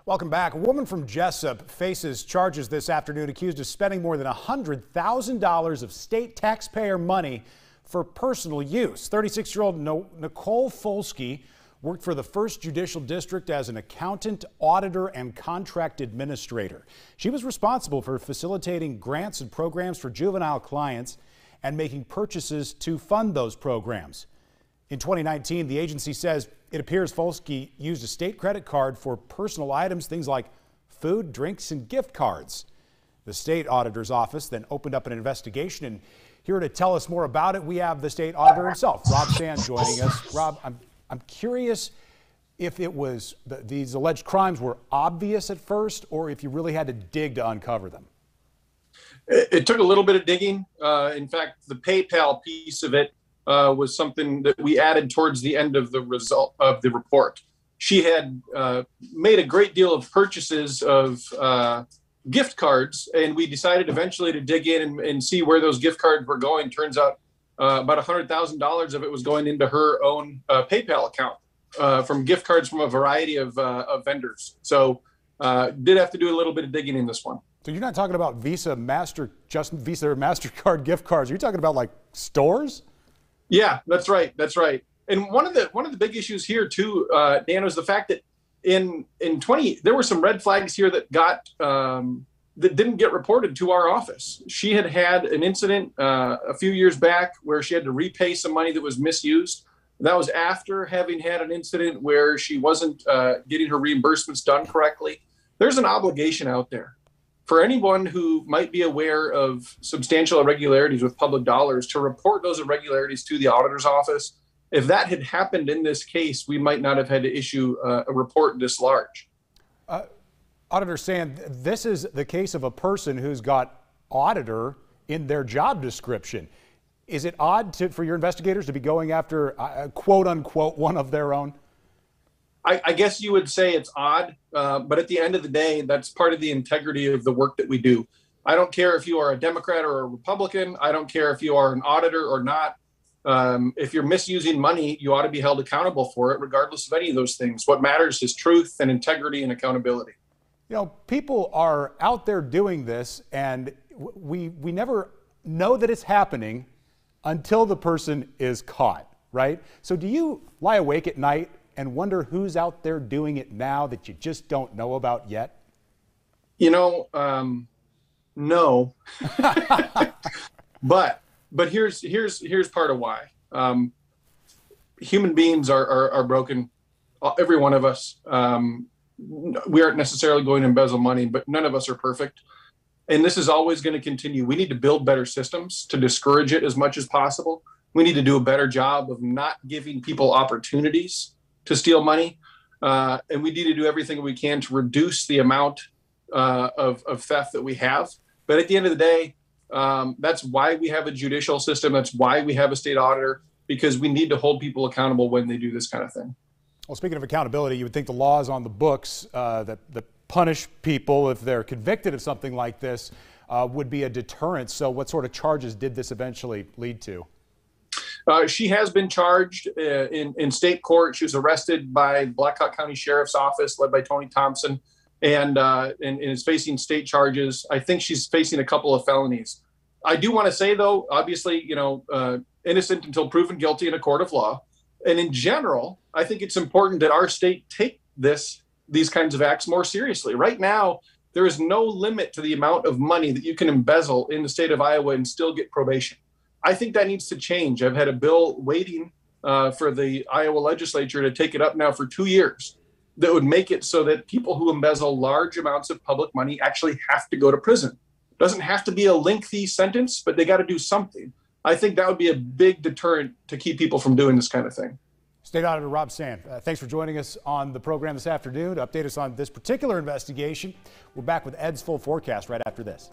Welcome back. A woman from Jessup faces charges this afternoon accused of spending more than $100,000 of state taxpayer money for personal use. 36-year-old Nicole Folsky worked for the 1st Judicial District as an accountant, auditor, and contract administrator. She was responsible for facilitating grants and programs for juvenile clients and making purchases to fund those programs. In 2019, the agency says it appears Folsky used a state credit card for personal items, things like food, drinks, and gift cards. The state auditor's office then opened up an investigation, and here to tell us more about it, we have the state auditor himself, Rob Sand, joining us. Rob, I'm curious if it was these alleged crimes were obvious at first, or if you really had to dig to uncover them. It took a little bit of digging. In fact, the PayPal piece of it was something that we added towards the end of the result of the report. She had made a great deal of purchases of gift cards, and we decided eventually to dig in and see where those gift cards were going. Turns out about $100,000 of it was going into her own PayPal account from gift cards from a variety of vendors. So did have to do a little bit of digging in this one. So you're not talking about Visa or MasterCard gift cards. You're talking about like stores? Yeah, that's right. That's right. And one of the big issues here too, Dan, was the fact that in 20 there were some red flags here that got that didn't get reported to our office. She had an incident a few years back where she had to repay some money that was misused. That was after having had an incident where she wasn't getting her reimbursements done correctly. There's an obligation out there for anyone who might be aware of substantial irregularities with public dollars to report those irregularities to the auditor's office. If that had happened in this case, we might not have had to issue a report this large. Auditor Sand, this is the case of a person who's got auditor in their job description. Is it odd for your investigators to be going after quote unquote one of their own? I guess you would say it's odd, but at the end of the day, that's part of the integrity of the work that we do. I don't care if you are a Democrat or a Republican. I don't care if you are an auditor or not. If you're misusing money, you ought to be held accountable for it, regardless of any of those things. What matters is truth and integrity and accountability. You know, people are out there doing this, and we never know that it's happening until the person is caught, right? So do you lie awake at night and wonder who's out there doing it now that you just don't know about yet? You know, no. but here's part of why. Human beings are broken, every one of us. We aren't necessarily going to embezzle money, but none of us are perfect. And this is always going to continue. We need to build better systems to discourage it as much as possible. We need to do a better job of not giving people opportunities to steal money. And we need to do everything we can to reduce the amount of theft that we have. But at the end of the day, that's why we have a judicial system. That's why we have a state auditor, because we need to hold people accountable when they do this kind of thing. Well, speaking of accountability, you would think the laws on the books that punish people if they're convicted of something like this would be a deterrent. So what sort of charges did this eventually lead to? She has been charged in state court. She was arrested by Blackhawk County Sheriff's Office, led by Tony Thompson, and is facing state charges. I think she's facing a couple of felonies. I do want to say, though, obviously, you know, innocent until proven guilty in a court of law. And in general, I think it's important that our state take these kinds of acts more seriously. Right now, there is no limit to the amount of money that you can embezzle in the state of Iowa and still get probation. I think that needs to change. I've had a bill waiting for the Iowa legislature to take it up now for 2 years that would make it so that people who embezzle large amounts of public money actually have to go to prison. It doesn't have to be a lengthy sentence, but they got to do something. I think that would be a big deterrent to keep people from doing this kind of thing. State Auditor Rob Sand, thanks for joining us on the program this afternoon to update us on this particular investigation. We're back with Ed's full forecast right after this.